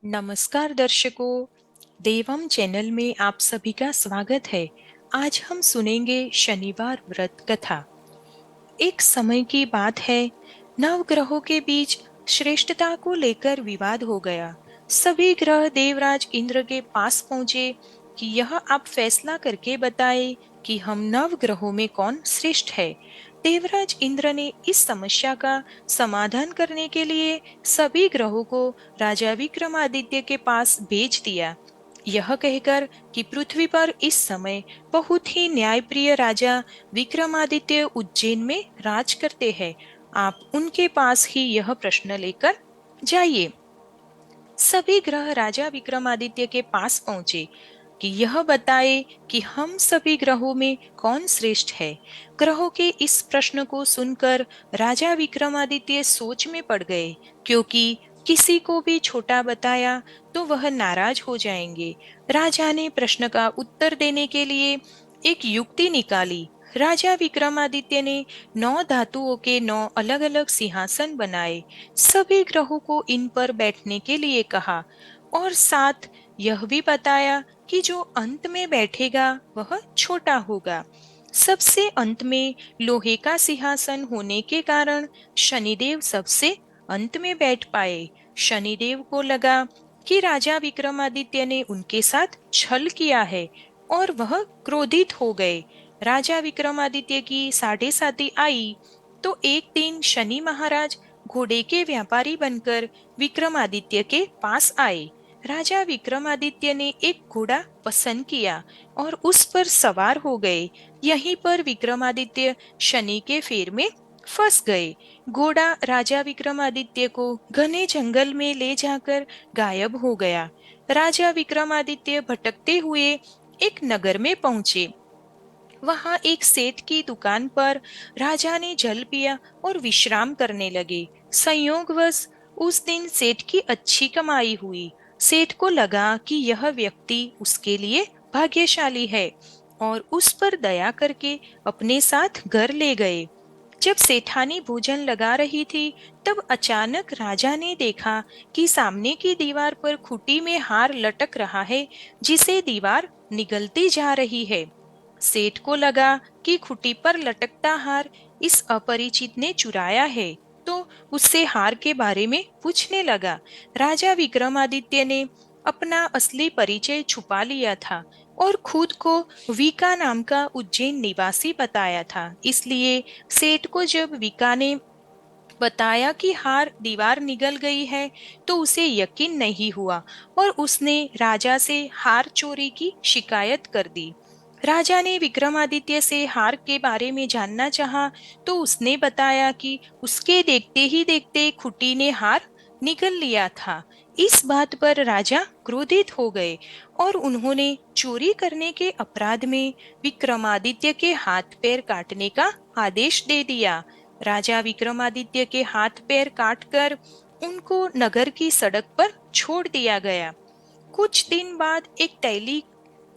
नमस्कार दर्शकों, देवम चैनल में आप सभी का स्वागत है। आज हम सुनेंगे शनिवार व्रत कथा। एक समय की बात है, नवग्रहों के बीच श्रेष्ठता को लेकर विवाद हो गया। सभी ग्रह देवराज इंद्र के पास पहुंचे कि यह आप फैसला करके बताए कि हम नवग्रहों में कौन श्रेष्ठ है। देवराज इंद्र ने इस समस्या का समाधान करने के लिए सभी ग्रहों को राजा विक्रमादित्य के पास भेज दिया, यह कहकर कि पृथ्वी पर इस समय बहुत ही न्यायप्रिय राजा विक्रमादित्य उज्जैन में राज करते हैं। आप उनके पास ही यह प्रश्न लेकर जाइए। सभी ग्रह राजा विक्रमादित्य के पास पहुंचे कि यह बताए कि हम सभी ग्रहों में कौन श्रेष्ठ है। ग्रहों के इस प्रश्न को सुनकर राजा विक्रमादित्य सोच में पड़ गए, क्योंकि किसी को भी छोटा बताया तो वह नाराज हो जाएंगे। राजा ने प्रश्न का उत्तर देने के लिए एक युक्ति निकाली। राजा विक्रमादित्य ने 9 धातुओं के 9 अलग-अलग सिंहासन बनाए, सभी ग्रहों को इन पर बैठने के लिए कहा और साथ यह भी बताया कि जो अंत में बैठेगा वह छोटा होगा। सबसे अंत में लोहे का सिंहासन होने के कारण शनिदेव सबसे अंत में बैठ पाए। शनिदेव को लगा कि राजा विक्रमादित्य ने उनके साथ छल किया है और वह क्रोधित हो गए। राजा विक्रमादित्य की साढ़े साती आई तो एक दिन शनि महाराज घोड़े के व्यापारी बनकर विक्रमादित्य के पास आए। राजा विक्रमादित्य ने एक घोड़ा पसंद किया और उस पर सवार हो गए। यहीं पर विक्रमादित्य शनि के फेर में फंस गए। घोड़ा राजा विक्रमादित्य को घने जंगल में ले जाकर गायब हो गया। राजा विक्रमादित्य भटकते हुए एक नगर में पहुंचे। वहां एक सेठ की दुकान पर राजा ने जल पिया और विश्राम करने लगे। संयोगवश उस दिन सेठ की अच्छी कमाई हुई। सेठ को लगा कि यह व्यक्ति उसके लिए भाग्यशाली है और उस पर दया करके अपने साथ घर ले गए। जब सेठानी भोजन लगा रही थी, तब अचानक राजा ने देखा कि सामने की दीवार पर खूंटी में हार लटक रहा है, जिसे दीवार निगलती जा रही है। सेठ को लगा कि खूंटी पर लटकता हार इस अपरिचित ने चुराया है, तो उससे हार के बारे में पूछने लगा। राजा विक्रमादित्य ने अपना असली परिचय छुपा लिया था और खुद को वीका नाम का उज्जैन निवासी बताया था। इसलिए सेठ को जब वीका ने बताया कि हार दीवार निगल गई है, तो उसे यकीन नहीं हुआ और उसने राजा से हार चोरी की शिकायत कर दी। राजा ने विक्रमादित्य से हार के बारे में जानना चाहा, तो उसने बताया कि उसके देखते ही देखते खूंटी ने हार निगल लिया था। इस बात पर राजा क्रोधित हो गए और उन्होंने चोरी करने के अपराध में विक्रमादित्य के हाथ पैर काटने का आदेश दे दिया। राजा विक्रमादित्य के हाथ पैर काटकर उनको नगर की सड़क पर छोड़ दिया गया। कुछ दिन बाद एक तैली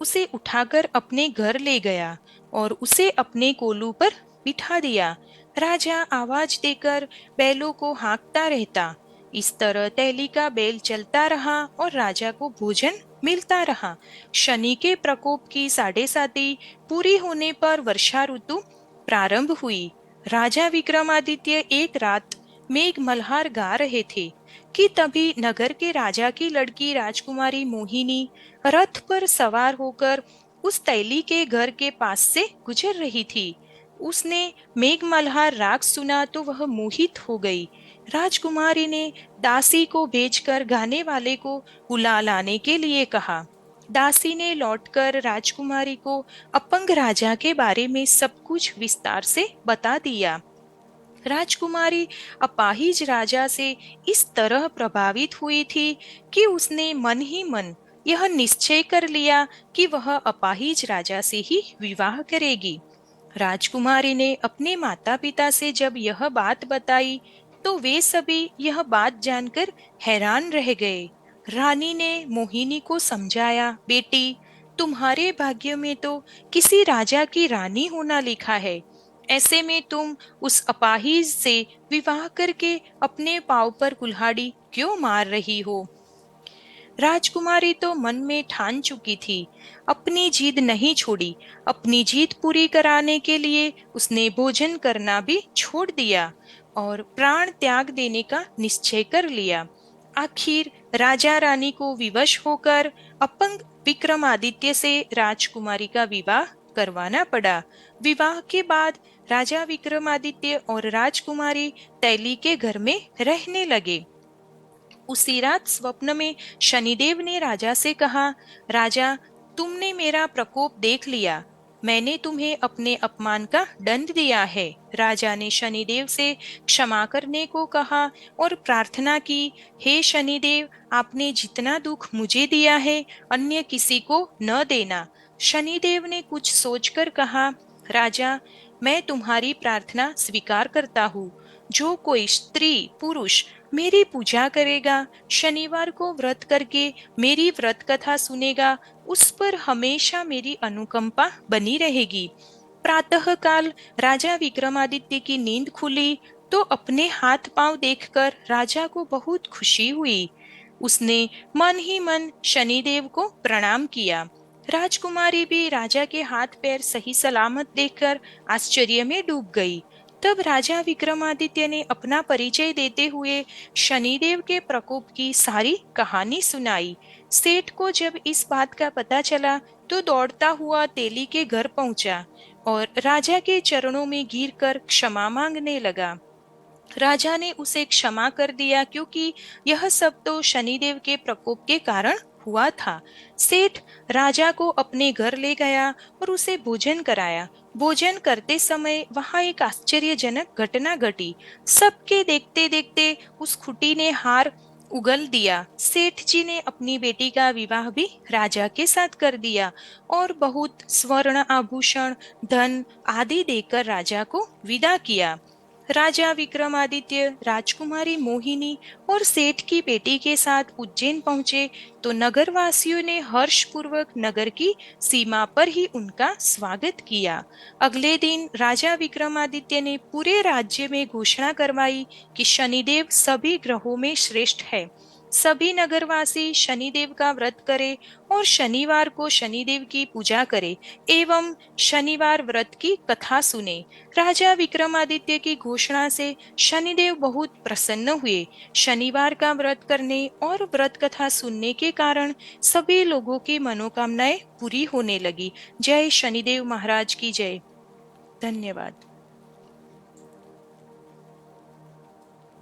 उसे उठाकर अपने घर ले गया और उसे अपने कोलू पर बिठा दिया। राजा आवाज देकर बैलों को हाँकता रहता। इस तरह तैली का बैल चलता रहा और राजा को भोजन मिलता रहा। शनि के प्रकोप की साढ़े साती पूरी होने पर वर्षा ऋतु प्रारंभ हुई। राजा विक्रमादित्य एक रात मेघ मल्हार गा रहे थे कि तभी नगर के राजा की लड़की राजकुमारी मोहिनी रथ पर सवार होकर उस तैली के घर के पास से गुजर रही थी। उसने मेघ मल्हार राग सुना तो वह मोहित हो गई। राजकुमारी ने दासी को भेजकर गाने वाले को बुला लाने के लिए कहा। दासी ने लौटकर राजकुमारी को अपंग राजा के बारे में सब कुछ विस्तार से बता दिया। राजकुमारी अपाहिज राजा से इस तरह प्रभावित हुई थी कि उसने मन ही मन यह निश्चय कर लिया कि वह अपाहिज राजा से ही विवाह करेगी। राजकुमारी ने अपने माता पिता से जब यह बात बताई, तो वे सभी यह बात जानकर हैरान रह गए। रानी ने मोहिनी को समझाया, बेटी, तुम्हारे भाग्य में तो किसी राजा की रानी होना लिखा है। ऐसे में तुम उस अपाहिज से विवाह करके अपने पांव पर कुल्हाड़ी क्यों मार रही हो? राजकुमारी तो मन में ठान चुकी थी, अपनी जिद नहीं छोड़ी। अपनी जिद पूरी कराने के लिए उसने भोजन करना भी छोड़ दिया और प्राण त्याग देने का निश्चय कर लिया। आखिर राजा रानी को विवश होकर अपंग विक्रमादित्य से राजकुमारी का विवाह करवाना पड़ा। विवाह के बाद राजा विक्रमादित्य और राजकुमारी तैली के घर में रहने लगे। उसी रात स्वप्न में शनिदेव ने राजा से कहा, राजा, तुमने मेरा प्रकोप देख लिया। मैंने तुम्हें अपने अपमान का दंड दिया है। राजा ने शनिदेव से क्षमा करने को कहा और प्रार्थना की, हे शनिदेव, आपने जितना दुख मुझे दिया है, अन्य किसी को न देना। शनिदेव ने कुछ सोचकर कहा, राजा, मैं तुम्हारी प्रार्थना स्वीकार करता हूँ। जो कोई स्त्री पुरुष मेरी पूजा करेगा, शनिवार को व्रत करके मेरी व्रत कथा सुनेगा, उस पर हमेशा मेरी अनुकंपा बनी रहेगी। प्रातःकाल राजा विक्रमादित्य की नींद खुली तो अपने हाथ पांव देखकर राजा को बहुत खुशी हुई। उसने मन ही मन शनिदेव को प्रणाम किया। राजकुमारी भी राजा के हाथ पैर सही सलामत देखकर आश्चर्य में डूब गई। तब राजा विक्रमादित्य ने अपना परिचय देते हुए शनिदेव के प्रकोप की सारी कहानी सुनाई। सेठ को जब इस बात का पता चला तो दौड़ता हुआ तेली के घर पहुंचा और राजा के चरणों में गिरकर क्षमा मांगने लगा। राजा ने उसे क्षमा कर दिया क्योंकि यह सब तो शनिदेव के प्रकोप के कारण हुआ था। सेठ राजा को अपने घर ले गया और उसे भोजन कराया। भोजन करते समय वहां एक आश्चर्यजनक घटना घटी। सबके देखते देखते उस खुटी ने हार उगल दिया। सेठ जी ने अपनी बेटी का विवाह भी राजा के साथ कर दिया और बहुत स्वर्ण आभूषण, धन आदि देकर राजा को विदा किया। राजा विक्रमादित्य राजकुमारी मोहिनी और सेठ की बेटी के साथ उज्जैन पहुंचे तो नगरवासियों ने हर्षपूर्वक नगर की सीमा पर ही उनका स्वागत किया। अगले दिन राजा विक्रमादित्य ने पूरे राज्य में घोषणा करवाई कि शनिदेव सभी ग्रहों में श्रेष्ठ है। सभी नगरवासी शनिदेव का व्रत करें और शनिवार को शनिदेव की पूजा करें एवं शनिवार व्रत की कथा सुने। राजा विक्रमादित्य की घोषणा से शनिदेव बहुत प्रसन्न हुए। शनिवार का व्रत करने और व्रत कथा सुनने के कारण सभी लोगों की मनोकामनाएं पूरी होने लगी। जय शनिदेव महाराज की जय। धन्यवाद।